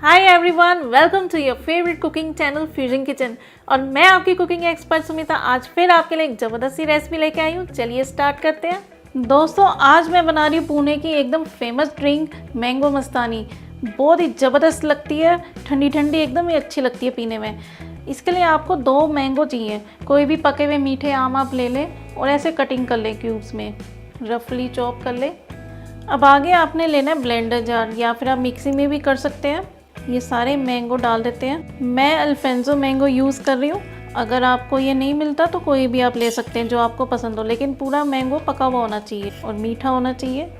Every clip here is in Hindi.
Hi everyone, welcome to your favourite cooking channel fusion kitchen. और मैं आपकी कुकिंग एक्सपर्ट सुमिता आज फिर आपके लिए एक ज़बरदस्त सी रेसिपी लेके आई हूँ। चलिए स्टार्ट करते हैं। दोस्तों, आज मैं बना रही हूँ पुणे की एकदम फेमस ड्रिंक मैंगो मस्तानी। बहुत ही ज़बरदस्त लगती है, ठंडी ठंडी एकदम ही अच्छी लगती है पीने में। इसके लिए आपको 2 मैंगो चाहिए। कोई भी पके हुए मीठे आम आप ले लें और ऐसे कटिंग कर लें, क्यूब्स में रफली चॉप कर लें। अब आगे आपने लेना है ब्लेंडर जार, या फिर आप मिक्सी में भी कर सकते हैं। ये सारे मैंगो डाल देते हैं। मैं अल्फेंसो मैंगो यूज़ कर रही हूँ। अगर आपको ये नहीं मिलता तो कोई भी आप ले सकते हैं जो आपको पसंद हो, लेकिन पूरा मैंगो पका हुआ होना चाहिए और मीठा होना चाहिए।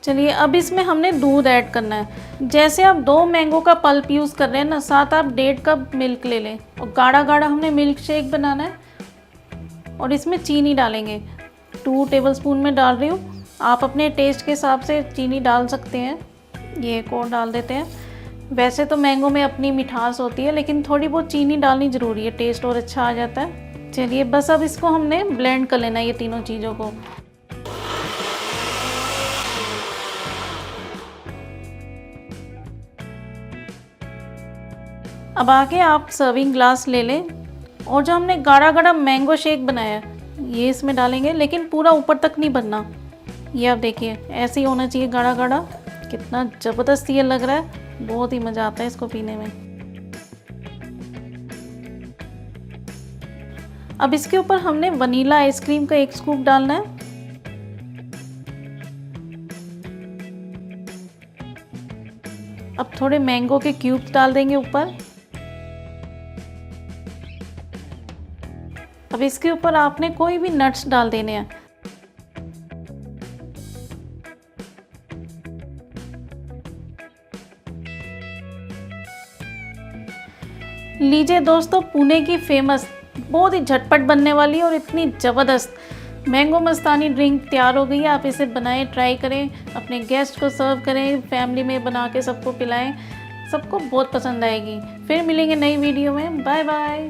चलिए, अब इसमें हमने दूध ऐड करना है। जैसे आप 2 मैंगो का पल्प यूज़ कर रहे हैं ना, साथ आप 1.5 कप मिल्क ले लें और गाढ़ा गाढ़ा हमने मिल्क शेक बनाना है। और इसमें चीनी डालेंगे, 2 टेबलस्पून में डाल रही हूँ। आप अपने टेस्ट के हिसाब से चीनी डाल सकते हैं। ये एक और डाल देते हैं। वैसे तो मैंगो में अपनी मिठास होती है, लेकिन थोड़ी बहुत चीनी डालनी ज़रूरी है, टेस्ट और अच्छा आ जाता है। चलिए, बस अब इसको हमने ब्लेंड कर लेना है, ये तीनों चीज़ों को। अब आके आप सर्विंग ग्लास ले लें और जो हमने गाढ़ा गाढ़ा मैंगो शेक बनाया है ये इसमें डालेंगे, लेकिन पूरा ऊपर तक नहीं भरना। ये आप देखिए, ऐसे ही होना चाहिए गाढ़ा गाढ़ा। कितना ज़बरदस्त ये लग रहा है, बहुत ही मज़ा आता है इसको पीने में। अब इसके ऊपर हमने वनीला आइसक्रीम का 1 स्कूप डालना है। अब थोड़े मैंगो के क्यूब्स डाल देंगे ऊपर। अब इसके ऊपर आपने कोई भी नट्स डाल देने हैं। लीजिए दोस्तों, पुणे की फेमस, बहुत ही झटपट बनने वाली और इतनी ज़बरदस्त मैंगो मस्तानी ड्रिंक तैयार हो गई है। आप इसे बनाएं, ट्राई करें, अपने गेस्ट को सर्व करें, फैमिली में बना के सबको पिलाएं। सबको बहुत पसंद आएगी। फिर मिलेंगे नई वीडियो में। Bye bye.